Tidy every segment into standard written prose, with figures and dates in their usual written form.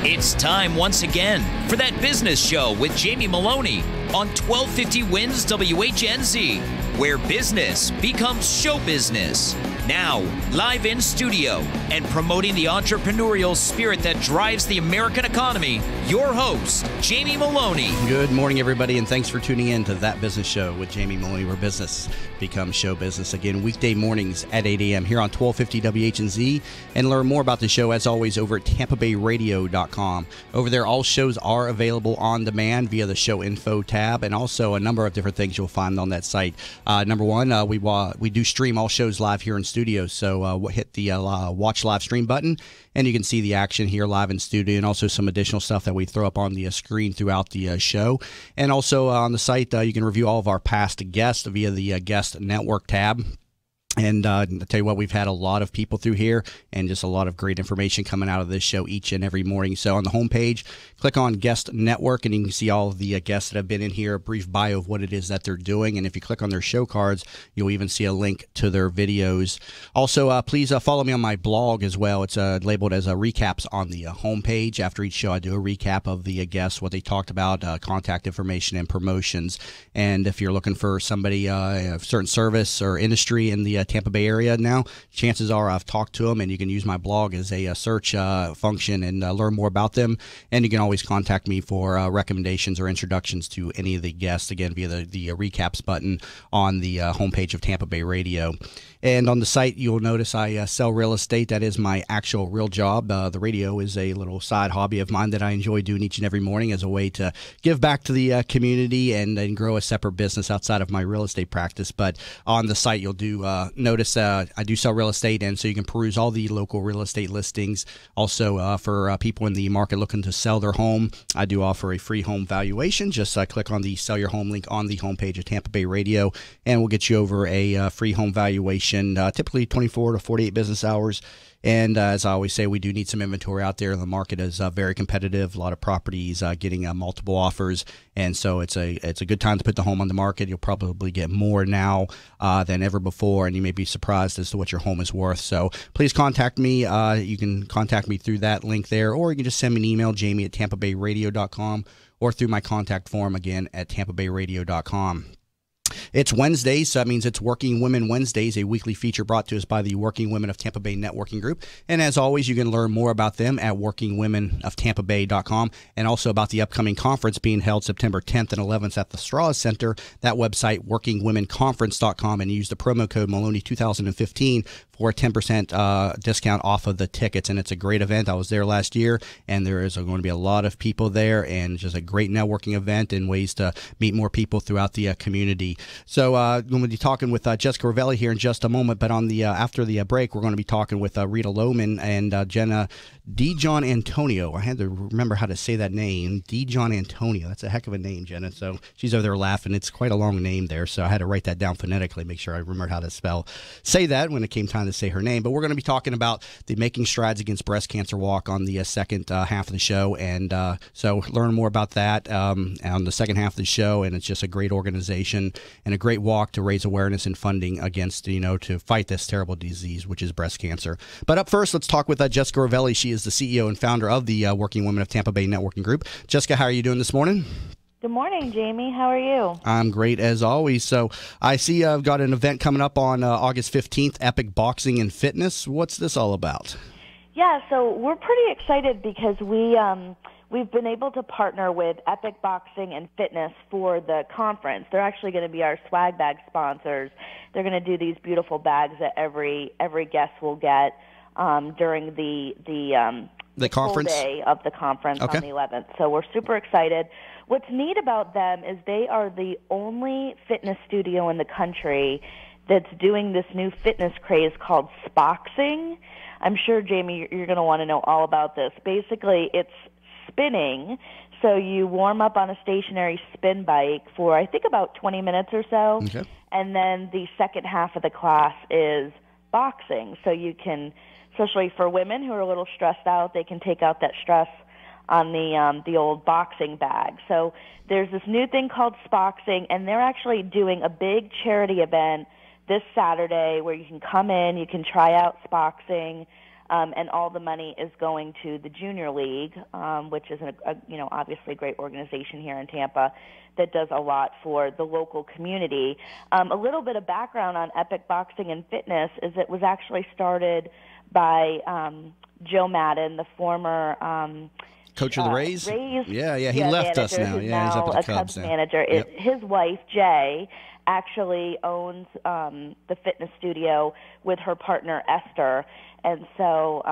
It's time once again for That Business Show with Jamie Maloney on 1250 Wins WHNZ, where business becomes show business. Now, live in studio and promoting the entrepreneurial spirit that drives the American economy, your host, Jamie Maloney. Good morning, everybody, and thanks for tuning in to That Business Show with Jamie Maloney, where business becomes show business. Again, weekday mornings at 8 a.m. here on 1250 WHNZ, and learn more about the show, as always, over at tampabayradio.com. Over there, all shows are available on demand via the show info tab, and also a number of different things you'll find on that site. Number one, we do stream all shows live here in studio, so hit the watch live stream button, and you can see the action here live in studio, and also some additional stuff that we throw up on the screen throughout the show. And also on the site, you can review all of our past guests via the guest network tab. And I'll tell you what, we've had a lot of people through here and just a lot of great information coming out of this show each and every morning. So on the homepage, click on Guest Network, and you can see all of the guests that have been in here, a brief bio of what it is that they're doing. And if you click on their show cards, you'll even see a link to their videos. Also, please follow me on my blog as well. It's labeled as recaps on the homepage. After each show, I do a recap of the guests, what they talked about, contact information, and promotions. And if you're looking for somebody, a certain service or industry in the Tampa Bay area now, chances are I've talked to them, and you can use my blog as a search function and learn more about them. And you can always contact me for recommendations or introductions to any of the guests, again, via the recaps button on the homepage of Tampa Bay Radio. And on the site, you'll notice I sell real estate. That is my actual real job. The radio is a little side hobby of mine that I enjoy doing each and every morning as a way to give back to the community and grow a separate business outside of my real estate practice. But on the site, you'll notice I do sell real estate, and so you can peruse all the local real estate listings. Also, for people in the market looking to sell their home, I do offer a free home valuation. Just click on the Sell Your Home link on the homepage of Tampa Bay Radio, and we'll get you over a free home valuation, typically 24 to 48 business hours. And as I always say, we do need some inventory out there. The market is very competitive. A lot of properties getting multiple offers, and so it's a good time to put the home on the market. You'll probably get more now than ever before, and you may be surprised as to what your home is worth. So please contact me. You can contact me through that link there, or you can just send me an email, jamie@tampabayradio.com, or through my contact form, again, at tampabayradio.com. It's Wednesdays, so that means it's Working Women Wednesdays, a weekly feature brought to us by the Working Women of Tampa Bay Networking Group. And as always, you can learn more about them at workingwomenoftampabay.com, and also about the upcoming conference being held September 10th and 11th at the Straws Center. That website, workingwomenconference.com, and use the promo code Maloney2015 for a 10% discount off of the tickets. And it's a great event. I was there last year, and there is going to be a lot of people there, and just a great networking event and ways to meet more people throughout the community. So I'm going to be talking with Jessica Ravelli here in just a moment, but on the after the break, we're going to be talking with Rita Lohman and jenna.digiannantonio. I had to remember how to say that name, DiGiannantonio. That's a heck of a name, Jenna. So she's over there laughing. It's quite a long name there, so I had to write that down phonetically, make sure I remembered how to say that when it came time to say her name. But we're going to be talking about the Making Strides Against Breast Cancer Walk on the second half of the show, and so learn more about that on the second half of the show. And it's just a great organization and a great walk to raise awareness and funding against, to fight this terrible disease, which is breast cancer. But up first, let's talk with Jessica Ravelli. She is the CEO and founder of the Working Women of Tampa Bay Networking Group. Jessica, how are you doing this morning? Good morning, Jamie. How are you? I'm great, as always. So I see I've got an event coming up on August 15th, Epic Boxing and Fitness. What's this all about? Yeah, so we're pretty excited because we've been able to partner with Epic Boxing and Fitness for the conference. They're actually going to be our swag bag sponsors. They're going to do these beautiful bags that every guest will get during the conference full day of the conference on the 11th. So we're super excited. What's neat about them is they are the only fitness studio in the country that's doing this new fitness craze called Spoxing. I'm sure, Jamie, you're going to want to know all about this. Basically, it's spinning. So you warm up on a stationary spin bike for, I think, about 20 minutes or so. Okay. And then the second half of the class is boxing. So you can, especially for women who are a little stressed out, they can take out that stress on the old boxing bag. So there's this new thing called Spoxing, and they're actually doing a big charity event this Saturday where you can come in, you can try out Spoxing. and all the money is going to the Junior League, which is obviously a great organization here in Tampa that does a lot for the local community. A little bit of background on Epic Boxing and Fitness is it was actually started by Joe Madden, the former coach of the Rays. Yeah, he left us now. He's he's up at the Cubs Cubs manager. Yep. His wife Jay actually owns the fitness studio with her partner Esther. And so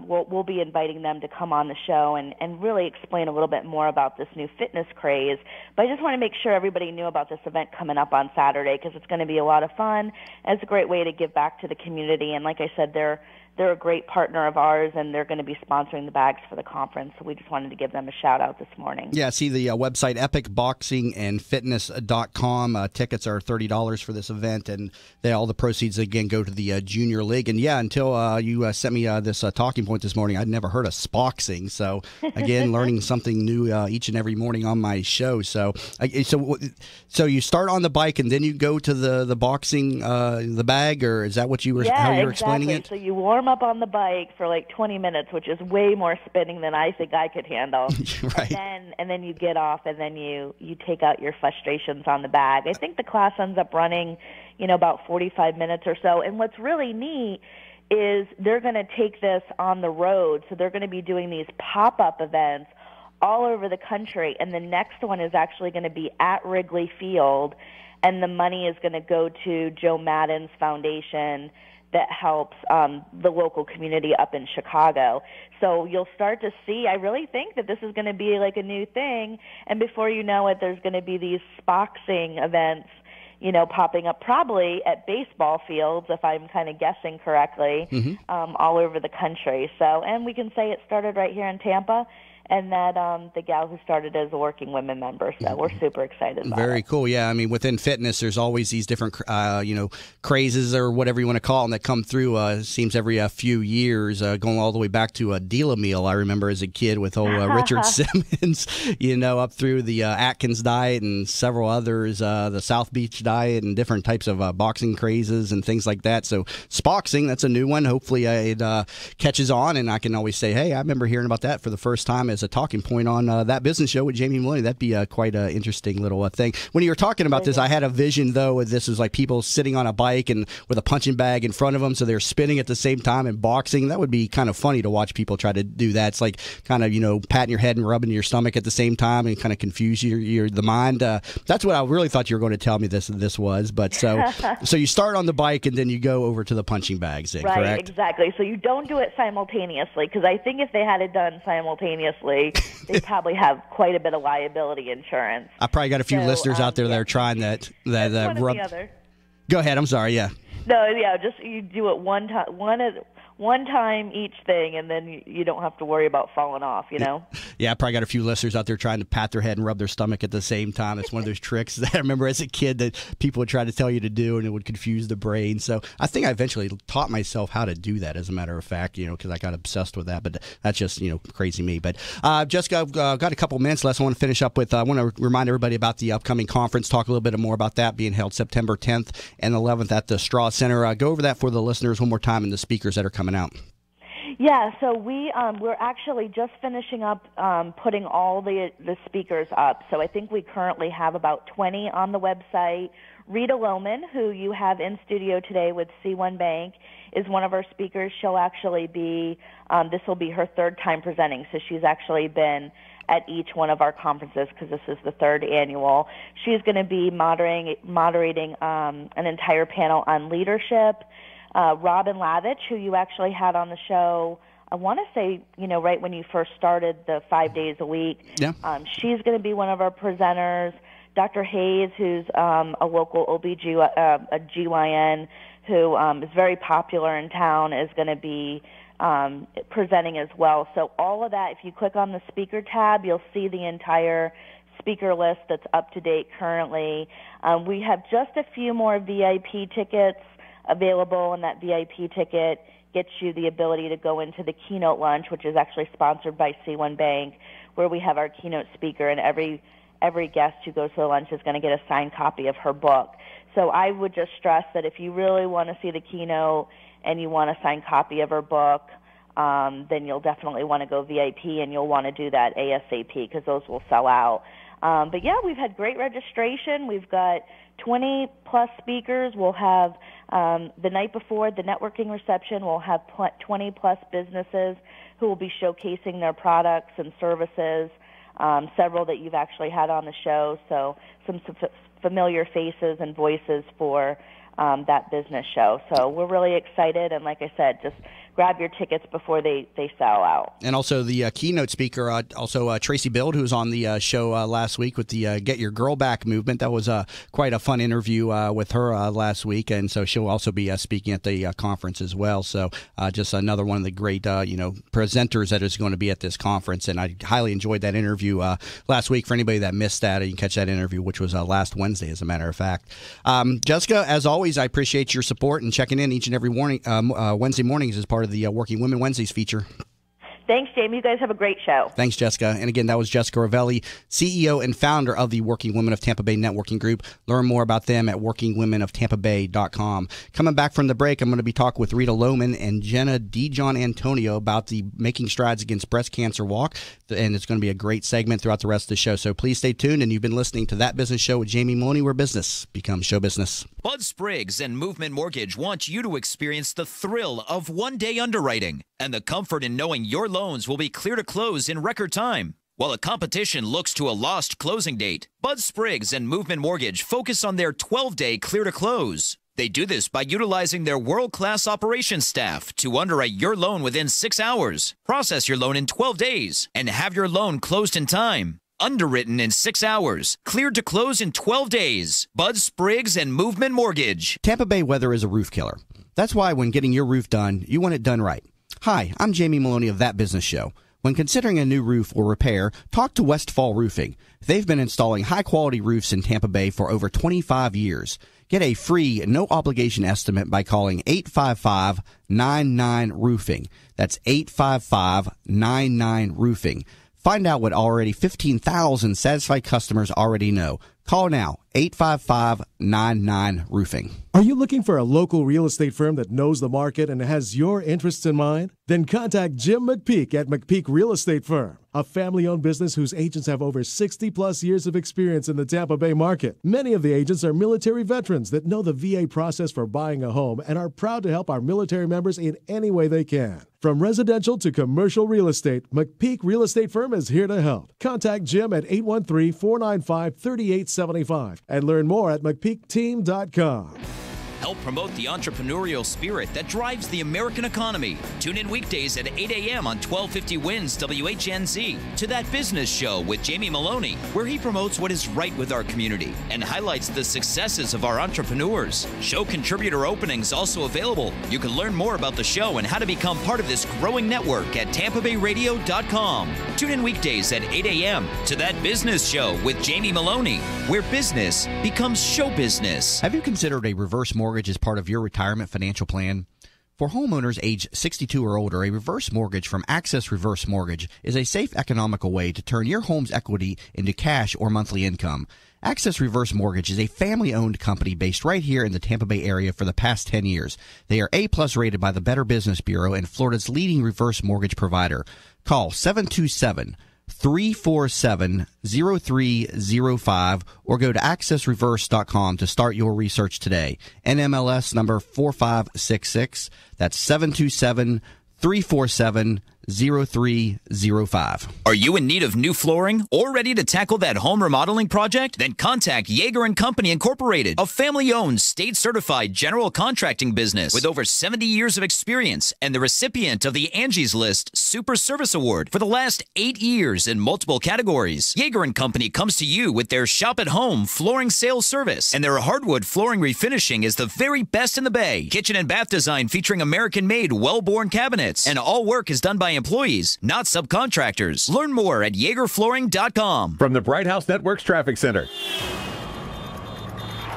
we'll be inviting them to come on the show and really explain a little bit more about this new fitness craze. But I just want to make sure everybody knew about this event coming up on Saturday because it's going to be a lot of fun. And it's a great way to give back to the community. And like I said, they're a great partner of ours, and they're going to be sponsoring the bags for the conference. So we just wanted to give them a shout-out this morning. Yeah, see the website, epicboxingandfitness.com. Tickets are $30 for this event, and all the proceeds, again, go to the Junior League. And, until you sent me this talking point this morning, I'd never heard of Spoxing. So, again, learning something new each and every morning on my show. So you start on the bike, and then you go to the boxing, the bag, or is that what you were how you were explaining it? So you warm up on the bike for like 20 minutes, which is way more spinning than I think I could handle. Right. And then you get off, and then you take out your frustrations on the bag. I think the class ends up running, about 45 minutes or so. And what's really neat is they're going to take this on the road. So they're going to be doing these pop-up events all over the country. And the next one is actually going to be at Wrigley Field, and the money is going to go to Joe Madden's foundation that helps the local community up in Chicago. So you'll start to see, I really think that this is going to be like a new thing, and before you know it, there's going to be these Spoxing events, popping up probably at baseball fields, if I'm kind of guessing correctly, all over the country. So, and we can say it started right here in Tampa, and that the gal who started as a working women member. So we're super excited about Very it. cool. Yeah, I mean, within fitness, there's always these different, crazes or whatever you want to call them that come through. It seems every few years, going all the way back to Deal a Meal. I remember as a kid with old Richard Simmons, up through the Atkins diet and several others, the South Beach diet and different types of boxing crazes and things like that. So Spoxing, that's a new one. Hopefully it catches on, and I can always say, hey, I remember hearing about that for the first time as a talking point on That Business Show with Jamie Maloney. That'd be quite an interesting little thing. When you were talking about this, I had a vision, though, this is like people sitting on a bike and with a punching bag in front of them, so they're spinning at the same time and boxing. That would be kind of funny to watch people try to do that. It's like kind of, patting your head and rubbing your stomach at the same time and kind of confuse the mind. That's what I really thought you were going to tell me this was. But so you start on the bike and then you go over to the punching bags, right, correct? Exactly. So you don't do it simultaneously, because I think if they had it done simultaneously, they probably have quite a bit of liability insurance. I probably got a few listeners out there that are trying that rub. Go ahead. I'm sorry. Yeah. No. Yeah. Just you do it one time each thing, and then you don't have to worry about falling off, Yeah, I probably got a few listeners out there trying to pat their head and rub their stomach at the same time. It's one of those tricks that I remember as a kid that people would try to tell you to do, and it would confuse the brain. So I think I eventually taught myself how to do that, as a matter of fact, because I got obsessed with that. But that's just, crazy me. But Jessica, I've got a couple minutes left. I want to finish up with, I want to remind everybody about the upcoming conference, talk a little bit more about that being held September 10th and 11th at the Straw Center. Go over that for the listeners one more time and the speakers that are coming out. Yeah, so we're actually just finishing up putting all the speakers up. So I think we currently have about 20 on the website. Rita Lohman, who you have in studio today with C1 Bank, is one of our speakers. She'll actually be, this will be her third time presenting, so she's actually been at each one of our conferences because this is the third annual. She's going to be moderating an entire panel on leadership. Robin Lavich, who you actually had on the show, I want to say, right when you first started the 5 days a week. Yeah. She's going to be one of our presenters. Dr. Hayes, who's a local a GYN who is very popular in town, is going to be presenting as well. So all of that, if you click on the speaker tab, you'll see the entire speaker list that's up to date currently. We have just a few more VIP tickets available, and that VIP ticket gets you the ability to go into the keynote lunch, which is actually sponsored by C1 Bank, where we have our keynote speaker, and every guest who goes to the lunch is going to get a signed copy of her book. So I would just stress that if you really want to see the keynote and you want a signed copy of her book, then you'll definitely want to go VIP, and you'll want to do that ASAP because those will sell out. But yeah, we've had great registration. We've got 20-plus speakers. We'll have the night before the networking reception, we'll have 20-plus businesses who will be showcasing their products and services, several that you've actually had on the show, so some familiar faces and voices for that business show. So we're really excited, and like I said, just grab your tickets before they sell out. And also the keynote speaker, Tracy Bild, who was on the show last week with the Get Your Girl Back movement. That was quite a fun interview with her last week, and so she'll also be speaking at the conference as well. So just another one of the great presenters that is going to be at this conference, and I highly enjoyed that interview last week. For anybody that missed that, you can catch that interview, which was last Wednesday, as a matter of fact. Jessica, as always, I appreciate your support and checking in each and every morning, Wednesday mornings as part of the Working Women Wednesdays feature. Thanks, Jamie. You guys have a great show. Thanks, Jessica. And again, that was Jessica Ravelli, CEO and founder of the Working Women of Tampa Bay Networking Group. Learn more about them at workingwomenoftampabay.com. Coming back from the break, I'm going to be talking with Rita Lohman and jenna.digiannantonio about the Making Strides Against Breast Cancer Walk. And it's going to be a great segment throughout the rest of the show. So please stay tuned. And you've been listening to That Business Show with Jamie Maloney, where business becomes show business. Bud Spriggs and Movement Mortgage want you to experience the thrill of one-day underwriting and the comfort in knowing your loans will be clear to close in record time. While the competition looks to a lost closing date, Bud Spriggs and Movement Mortgage focus on their 12-day clear to close. They do this by utilizing their world-class operations staff to underwrite your loan within 6 hours, process your loan in 12 days, and have your loan closed in time. Underwritten in 6 hours, cleared to close in 12 days. Bud Spriggs and Movement Mortgage. Tampa Bay weather is a roof killer. That's why when getting your roof done, you want it done right. Hi, I'm Jamie Maloney of That Business Show. When considering a new roof or repair, talk to Westfall Roofing. They've been installing high-quality roofs in Tampa Bay for over 25 years. Get a free, no-obligation estimate by calling 855-99-ROOFING. That's 855-99-ROOFING. Find out what already 15,000 satisfied customers already know. Call now, 855-99-ROOFING. Are you looking for a local real estate firm that knows the market and has your interests in mind? Then contact Jim McPeak at McPeak Real Estate Firm, a family-owned business whose agents have over 60-plus years of experience in the Tampa Bay market. Many of the agents are military veterans that know the VA process for buying a home and are proud to help our military members in any way they can. From residential to commercial real estate, McPeak Real Estate Firm is here to help. Contact Jim at 813-495-3875 and learn more at McPeakTeam.com. Help promote the entrepreneurial spirit that drives the American economy. Tune in weekdays at 8 a.m. on 1250 WINS WHNZ to That Business Show with Jamie Maloney, where he promotes what is right with our community and highlights the successes of our entrepreneurs. Show contributor openings also available. You can learn more about the show and how to become part of this growing network at tampabayradio.com. Tune in weekdays at 8 a.m. to That Business Show with Jamie Maloney, where business becomes show business. Have you considered a reverse mortgage as part of your retirement financial plan? For homeowners age 62 or older, a reverse mortgage from Access Reverse Mortgage is a safe, economical way to turn your home's equity into cash or monthly income. Access Reverse Mortgage is a family-owned company based right here in the Tampa Bay area for the past 10 years. They are A-plus rated by the Better Business Bureau and Florida's leading reverse mortgage provider. Call 727-347-0305 or go to accessreverse.com to start your research today. NMLS number 4566. That's 727-347-0305. 0305. Are you in need of new flooring or ready to tackle that home remodeling project? Then contact Yeager & Company Incorporated, a family-owned, state-certified general contracting business with over 70 years of experience and the recipient of the Angie's List Super Service Award for the last 8 years in multiple categories. Yeager & Company comes to you with their shop-at-home flooring sales service, and their hardwood flooring refinishing is the very best in the Bay. Kitchen and bath design featuring American-made, well-born cabinets, and all work is done by employees, not subcontractors. Learn more at YeagerFlooring.com. From the Bright House Networks Traffic Center.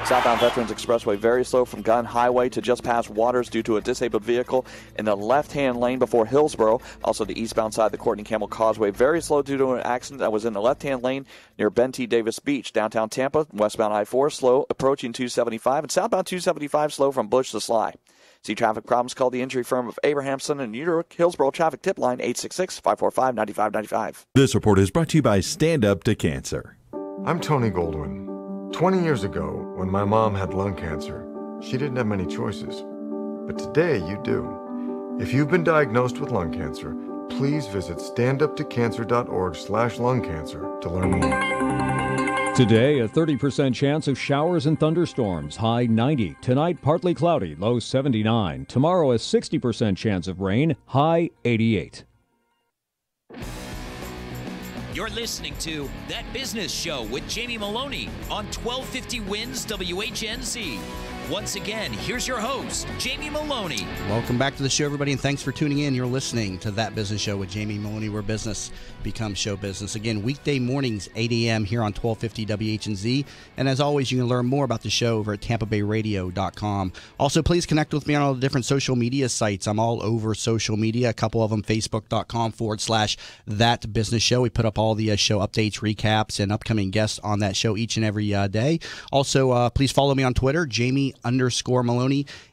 Southbound Veterans Expressway very slow from Gunn Highway to just past Waters due to a disabled vehicle in the left-hand lane before Hillsboro. Also the eastbound side of the Courtney Campbell Causeway very slow due to an accident that was in the left-hand lane near Ben T. Davis Beach. Downtown Tampa, westbound I-4 slow approaching 275, and southbound 275 slow from Bush to Sly. See traffic problems, call the injury firm of Abrahamson and Utica Hillsborough Traffic Tip Line 866-545-9595. This report is brought to you by Stand Up to Cancer. I'm Tony Goldwyn. 20 years ago, when my mom had lung cancer, she didn't have many choices. But today, you do. If you've been diagnosed with lung cancer, please visit standuptocancer.org/lungcancer to learn more. Today, a 30% chance of showers and thunderstorms, high 90. Tonight, partly cloudy, low 79. Tomorrow, a 60% chance of rain, high 88. You're listening to That Business Show with Jamie Maloney on 1250 Wins WHNZ. Once again, here's your host, Jamie Maloney. Welcome back to the show, everybody, and thanks for tuning in. You're listening to That Business Show with Jamie Maloney, where business becomes show business. Again, weekday mornings, 8 a.m. here on 1250 WHNZ. And as always, you can learn more about the show over at tampabayradio.com. Also, please connect with me on all the different social media sites. I'm all over social media, a couple of them, facebook.com/That Business Show. We put up all the show updates, recaps, and upcoming guests on that show each and every day. Also, please follow me on Twitter, Jamie_Maloney,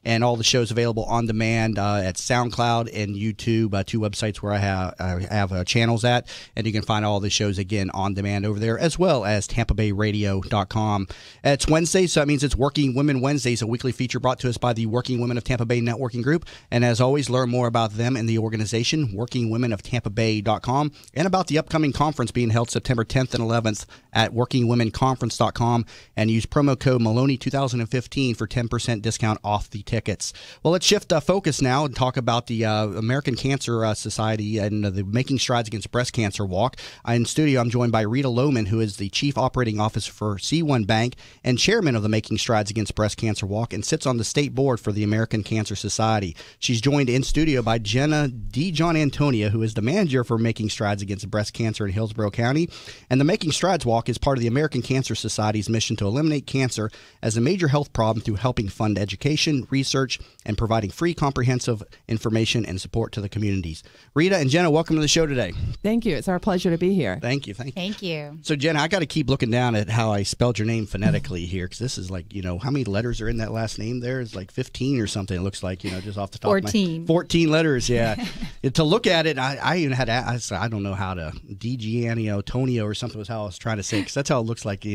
and all the shows available on demand at SoundCloud and YouTube, two websites where I have channels at, and you can find all the shows again on demand over there, as well as tampabayradio.com. It's Wednesday, so that means it's Working Women Wednesdays, a weekly feature brought to us by the Working Women of Tampa Bay Networking Group. And as always, learn more about them and the organization, workingwomenoftampabay.com, and about the upcoming conference being held September 10th and 11th at workingwomenconference.com, and use promo code Maloney2015 for 10% discount off the tickets. Well, let's shift focus now and talk about the American Cancer Society and the Making Strides Against Breast Cancer Walk. In studio, I'm joined by Rita Lohman, who is the Chief Operating Officer for C1 Bank and Chairman of the Making Strides Against Breast Cancer Walk, and sits on the state board for the American Cancer Society. She's joined in studio by jenna.digiannantonio, who is the manager for Making Strides Against Breast Cancer in Hillsborough County. And the Making Strides Walk is part of the American Cancer Society's mission to eliminate cancer as a major health problem through helping fund education, research, and providing free, comprehensive information and support to the communities. Rita and Jenna, welcome to the show today. Thank you. It's our pleasure to be here. Thank you. Thank you. So, Jenna, I got to keep looking down at how I spelled your name phonetically here, because this is like, how many letters are in that last name there? It's like 15 or something, it looks like, just off the top 14. of my 14 letters, yeah. To look at it, I even had to, I don't know how to, DiGiannantonio or something was how I was trying to say, because that's how it looks like,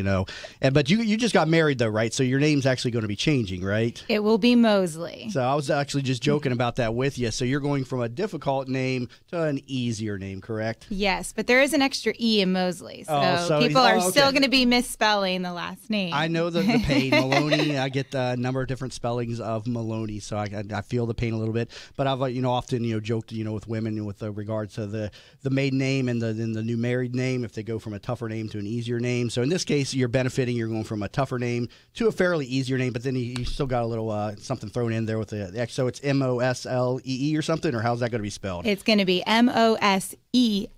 But you just got married, though, right? So your name's actually going to be changing, right? It will be Mosley. So I was actually just joking about that with you. So you're going from a difficult name to an easier name, correct? Yes, but there is an extra E in Mosley. So people are still going to be misspelling the last name. I know the pain. Maloney, I get a number of different spellings of Maloney, so I feel the pain a little bit. But I've often joked with women with regards to the maiden name and the new married name, if they go from a tougher name to an easier name. So in this case, you're benefiting. You're going from a tougher name to a fairly easier name, but then you still got a little something thrown in there with the X. So it's Moslee or something, or how's that going to be spelled? It's going to be Moseley.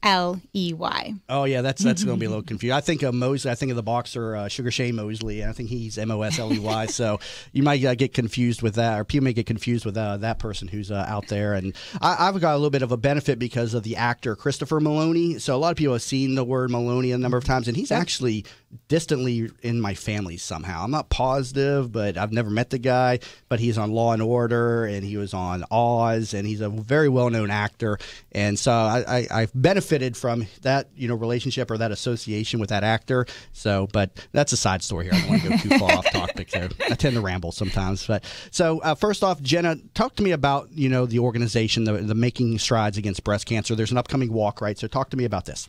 Oh yeah, that's going to be a little confusing. I think of Mosley. I think of the boxer Sugar Shane Mosley. I think he's Mosley. So you might get confused with that, or people may get confused with that person who's out there. And I've got a little bit of a benefit because of the actor Christopher Maloney. So a lot of people have seen the word Maloney a number of times, and he's actually distantly in my family somehow. I'm not positive, but I've never met the guy. But he's on Law and Order, and he was on Oz, and he's a very well-known actor. And so I've benefited from that, relationship or that association with that actor. So, but that's a side story here. I don't want to go too far off topic there. I tend to ramble sometimes. But so first off, Jenna, talk to me about the organization, the Making Strides Against Breast Cancer. There's an upcoming walk, right? So talk to me about this.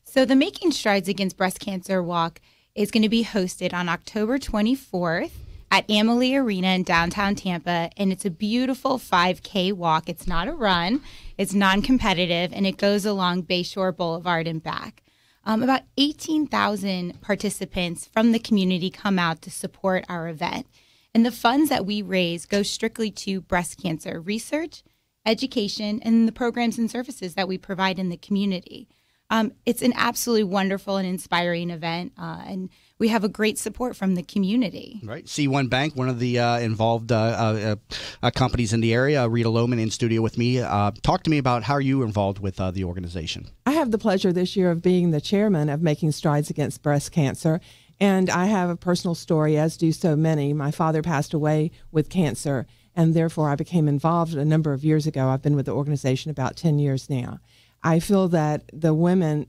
So the Making Strides Against Breast Cancer Walk is going to be hosted on October 24th at Amalie Arena in downtown Tampa, and it's a beautiful 5K walk. It's not a run. It's non-competitive, and it goes along Bayshore Boulevard and back. About 18,000 participants from the community come out to support our event, and the funds that we raise go strictly to breast cancer research, education, and the programs and services that we provide in the community. It's an absolutely wonderful and inspiring event, and we have a great support from the community. Right. C1 Bank, one of the involved companies in the area. Rita Lohman in studio with me. Talk to me about how are you involved with the organization? I have the pleasure this year of being the chairman of Making Strides Against Breast Cancer, and I have a personal story, as do so many. My father passed away with cancer, and therefore I became involved a number of years ago. I've been with the organization about 10 years now. I feel that the women,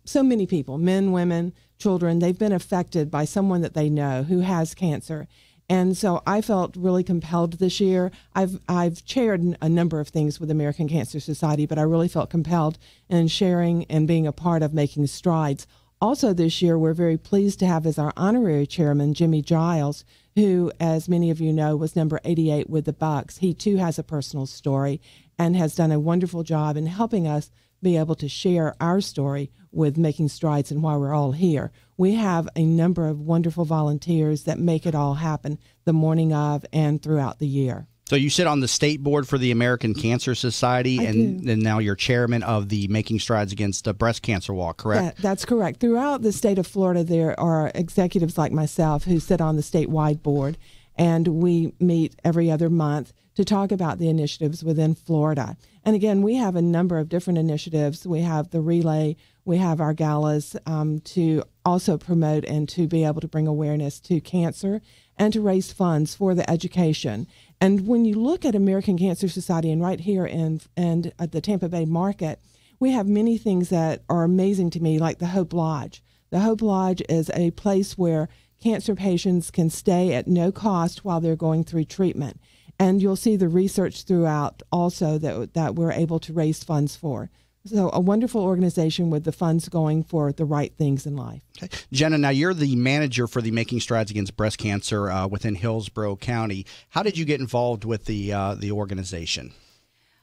so many people, men, women, children, they've been affected by someone that they know who has cancer. And so I felt really compelled this year. I've chaired a number of things with the American Cancer Society, but I really felt compelled in sharing and being a part of making strides. Also this year, we're very pleased to have as our honorary chairman, Jimmy Giles, who, as many of you know, was number 88 with the Bucks. He too has a personal story and has done a wonderful job in helping us be able to share our story with making strides and why we're all here. We have a number of wonderful volunteers that make it all happen the morning of and throughout the year. So you sit on the state board for the American Cancer Society, and now you're chairman of the Making Strides Against Breast Cancer Walk, correct? That's correct. Throughout the state of Florida, there are executives like myself who sit on the statewide board, and we meet every other month to talk about the initiatives within Florida. And again, we have a number of different initiatives. We have the relay, we have our galas to also promote and to be able to bring awareness to cancer and to raise funds for the education. And when you look at American Cancer Society and right here and at the Tampa Bay market, we have many things that are amazing to me, like the Hope Lodge. The Hope Lodge is a place where cancer patients can stay at no cost while they're going through treatment. And you'll see the research throughout also that we're able to raise funds for. So a wonderful organization with the funds going for the right things in life. Okay. Jenna, now you're the manager for the Making Strides Against Breast Cancer within Hillsborough County. How did you get involved with the organization?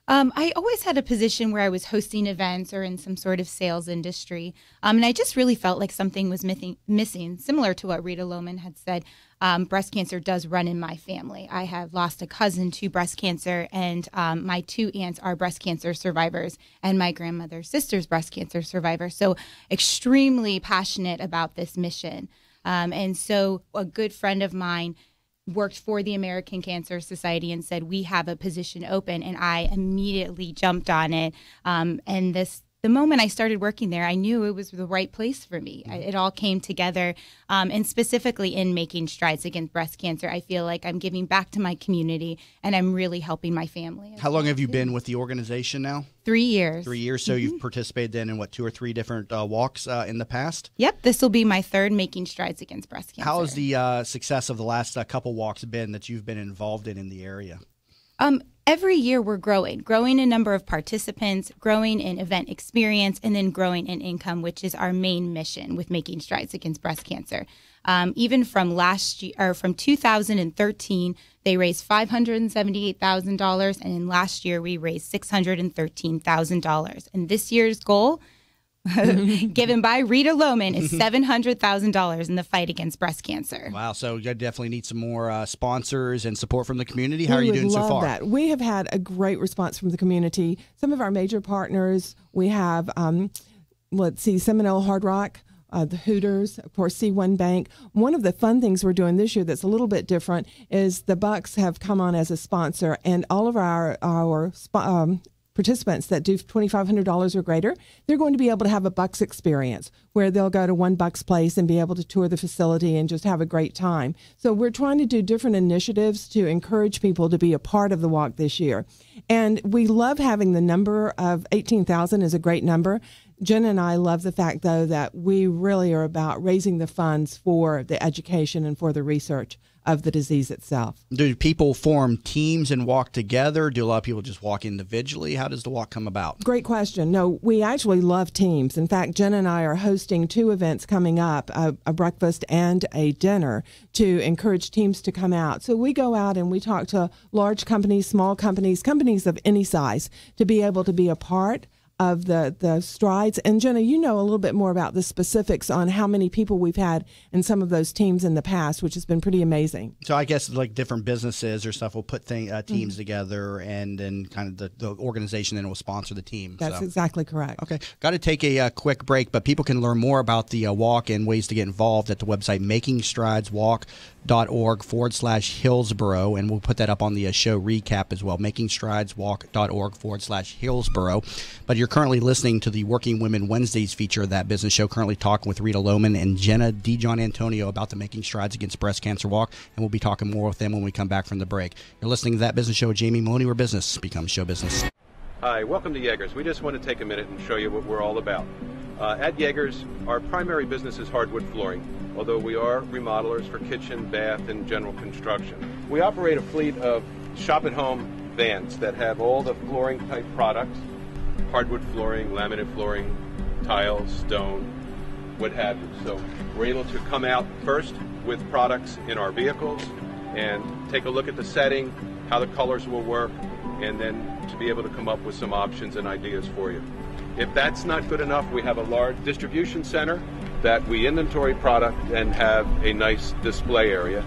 I always had a position where I was hosting events or in some sort of sales industry. And I just really felt like something was missing, similar to what Rita Lohman had said. Breast cancer does run in my family. I have lost a cousin to breast cancer, and my two aunts are breast cancer survivors, and my grandmother's sister's breast cancer survivor. So extremely passionate about this mission. And so a good friend of mine worked for the American Cancer Society and said, we have a position open, and I immediately jumped on it. And the moment I started working there, I knew it was the right place for me. It all came together, and specifically in Making Strides Against Breast Cancer, I feel like I'm giving back to my community, and I'm really helping my family. How long have you been with the organization now? 3 years. 3 years. So you've participated then in, 2 or 3 different walks in the past? Yep. This will be my third Making Strides Against Breast Cancer. How has the success of the last couple walks been that you've been involved in the area? Every year we're growing in number of participants, growing in event experience, and then growing in income, which is our main mission with Making Strides Against Breast Cancer. Even from last year, or from 2013, they raised $578,000, and in last year we raised $613,000. And this year's goal, given by Rita Lohman, is $700,000 in the fight against breast cancer. Wow, so you definitely need some more sponsors and support from the community. How are you doing so far? That. We have had a great response from the community. Some of our major partners, we have, Seminole Hard Rock, the Hooters, of course, C1 Bank. One of the fun things we're doing this year that's a little bit different is the Bucks have come on as a sponsor, and all of our participants that do $2,500 or greater, they're going to be able to have a Bucks experience where they'll go to one Bucks place and be able to tour the facility and just have a great time. So we're trying to do different initiatives to encourage people to be a part of the walk this year. And we love having the number of 18,000 is a great number. Jen and I love the fact, though, that we really are about raising the funds for the education and for the research of the disease itself. Do people form teams and walk together? Do a lot of people just walk individually? How does the walk come about? Great question. No, we actually love teams. In fact, Jen and I are hosting 2 events coming up, a breakfast and a dinner, to encourage teams to come out. So we go out and we talk to large companies, small companies, companies of any size, to be able to be a part of the strides. And Jenna, you know a little bit more about the specifics on how many people we've had in some of those teams in the past, which has been pretty amazing. So I guess like different businesses or stuff will put teams together, and then kind of the organization then will sponsor the team. That's exactly correct. Okay. Got to take a quick break, but people can learn more about the walk and ways to get involved at the website makingstrideswalk.org/Hillsborough, and we'll put that up on the show recap as well, makingstrideswalk.org/Hillsborough. But you're You're currently listening to the Working Women Wednesdays feature of That Business Show, currently talking with Rita Lohman and jenna.digiannantonio about the Making Strides Against Breast Cancer Walk, and we'll be talking more with them when we come back from the break. You're listening to That Business Show with Jamie Maloney, where business becomes show business. Hi, welcome to Yeager's. We just want to take a minute and show you what we're all about. At Yeager's, our primary business is hardwood flooring, although we are remodelers for kitchen, bath, and general construction. We operate a fleet of shop-at-home vans that have all the flooring-type products, hardwood flooring, laminate flooring, tiles, stone, what have you. So we're able to come out first with products in our vehicles and take a look at the setting, how the colors will work, and then to be able to come up with some options and ideas for you. If that's not good enough, we have a large distribution center that we inventory product and have a nice display area.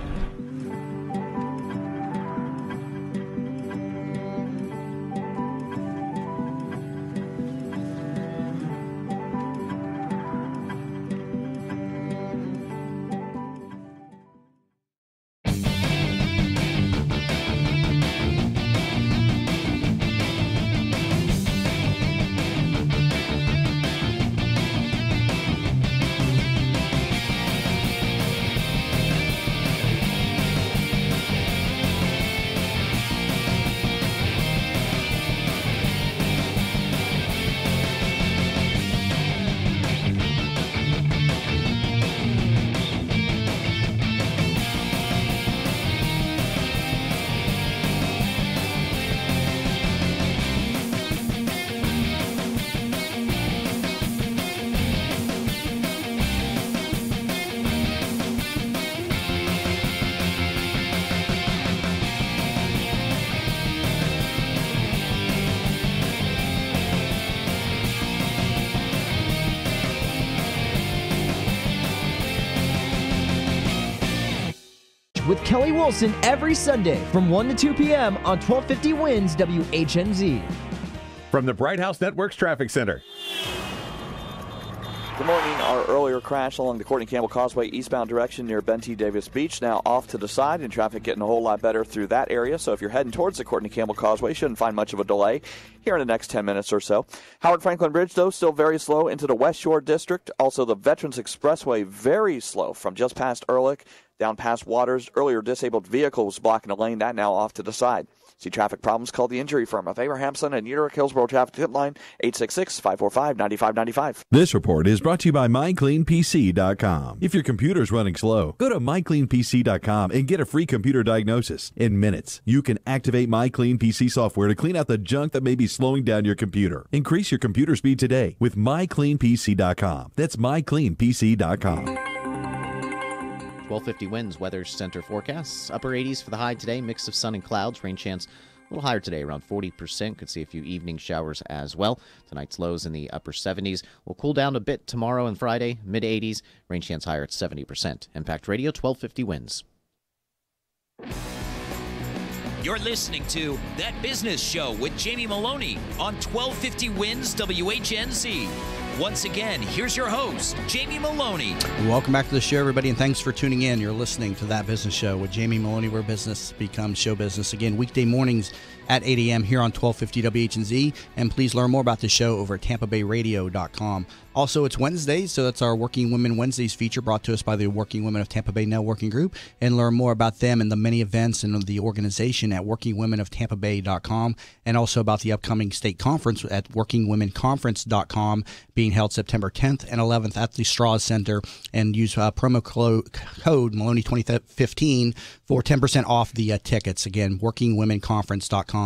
with Kelly Wilson every Sunday from 1 to 2 p.m. on 1250 Wins WHNZ. From the Bright House Networks Traffic Center. Good morning. Our earlier crash along the Courtney Campbell Causeway eastbound direction near Ben T. Davis Beach, now off to the side, and traffic getting a whole lot better through that area. So if you're heading towards the Courtney Campbell Causeway, shouldn't find much of a delay here in the next 10 minutes or so. Howard Franklin Bridge, though, still very slow into the West Shore District. Also, the Veterans Expressway, very slow from just past Ehrlich down past Waters. Earlier disabled vehicle was blocking a lane. That now off to the side. See traffic problems, call the injury firm of Abrahamson and Uterick Hillsborough Traffic Tip Line, 866-545-9595. This report is brought to you by MyCleanPC.com. If your computer's running slow, go to MyCleanPC.com and get a free computer diagnosis. In minutes, you can activate MyCleanPC software to clean out the junk that may be slowing down your computer. Increase your computer speed today with MyCleanPC.com. That's MyCleanPC.com. 1250 Winds Weather Center forecasts. Upper 80s for the high today. Mix of sun and clouds. Rain chance a little higher today, around 40%. Could see a few evening showers as well. Tonight's lows in the upper 70s. Will cool down a bit tomorrow and Friday. Mid 80s. Rain chance higher at 70%. Impact Radio 1250 Winds. You're listening to That Business Show with Jamie Maloney on 1250 Winds WHNZ. Once again, here's your host, Jamie Maloney. Welcome back to the show, everybody, and thanks for tuning in. You're listening to That Business Show with Jamie Maloney, where business becomes show business. Again, weekday mornings at 8 a.m. here on 1250 WHNZ, and please learn more about the show over at TampaBayRadio.com. Also, it's Wednesday, so that's our Working Women Wednesdays feature brought to us by the Working Women of Tampa Bay Networking Group, and learn more about them and the many events and the organization at WorkingWomenOfTampaBay.com, and also about the upcoming state conference at WorkingWomenConference.com being held September 10th and 11th at the Strauss Center, and use promo code Maloney2015 for 10% off the tickets. Again, WorkingWomenConference.com.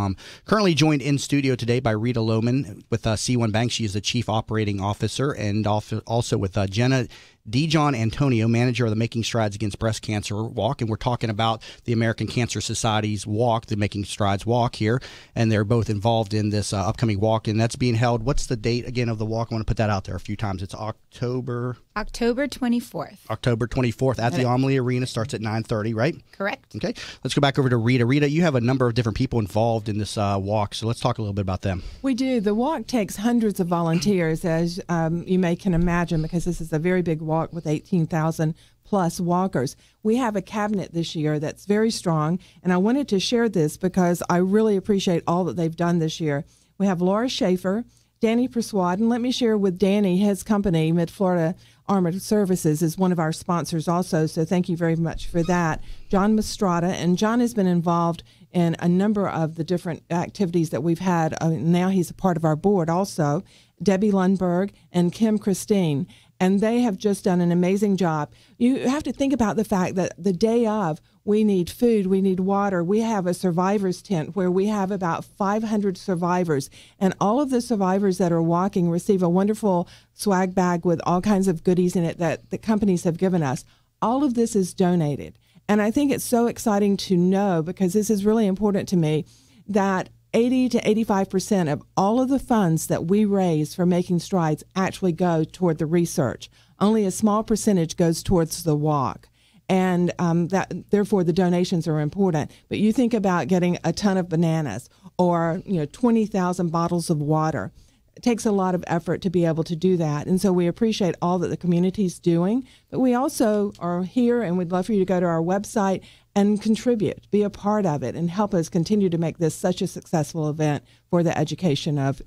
Currently joined in studio today by Rita Lohman with C1 Bank. She is the Chief Operating Officer, and also with jenna.digiannantonio, manager of the Making Strides Against Breast Cancer Walk. And we're talking about the American Cancer Society's walk, the Making Strides Walk here. And they're both involved in this upcoming walk, and that's being held. What's the date again of the walk? I want to put that out there a few times. It's October 24th. October 24th at the Amalie Arena. Starts at 9:30, right? Correct. Okay. Let's go back over to Rita. Rita, you have a number of different people involved in this walk, so let's talk a little bit about them. We do. The walk takes hundreds of volunteers, as you can imagine, because this is a very big walk with 18,000 plus walkers. We have a cabinet this year that's very strong, and I wanted to share this because I really appreciate all that they've done this year. We have Laura Schaefer, Danny Persuade. And let me share with Danny, his company, Mid-Florida Armored Services, is one of our sponsors also, so thank you very much for that. John Mastrada, and John has been involved in a number of the different activities that we've had. Now he's a part of our board also. Debbie Lundberg and Kim Christine, and they have just done an amazing job. You have to think about the fact that the day of, we need food, we need water. We have a survivors tent where we have about 500 survivors, and all of the survivors that are walking receive a wonderful swag bag with all kinds of goodies in it that the companies have given us. All of this is donated, and I think it's so exciting to know, because this is really important to me, that 80 to 85% of all of the funds that we raise for Making Strides actually go toward the research. Only a small percentage goes towards the walk. And that therefore the donations are important. But you think about getting a ton of bananas or 20,000 bottles of water. It takes a lot of effort to be able to do that. And so we appreciate all that the community's doing. But we also are here, and we'd love for you to go to our website and contribute, be a part of it, and help us continue to make this such a successful event for the education of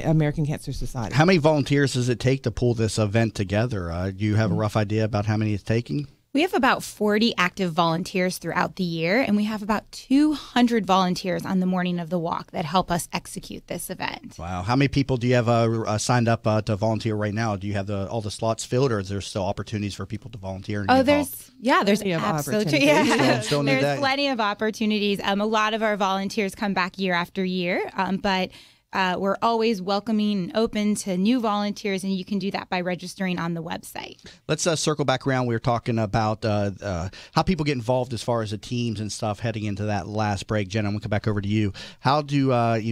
American Cancer Society. How many volunteers does it take to pull this event together? Do you have a rough idea about how many it's taking? We have about 40 active volunteers throughout the year, and we have about 200 volunteers on the morning of the walk that help us execute this event. Wow. How many people do you have signed up to volunteer right now? Do you have all the slots filled, or is there still opportunities for people to volunteer? And there's absolutely. There's plenty of opportunities. A lot of our volunteers come back year after year, but we're always welcoming and open to new volunteers, and you can do that by registering on the website. Let's circle back around. We were talking about how people get involved as far as the teams and stuff heading into that last break. Jenna, I'm going to come back over to you. How do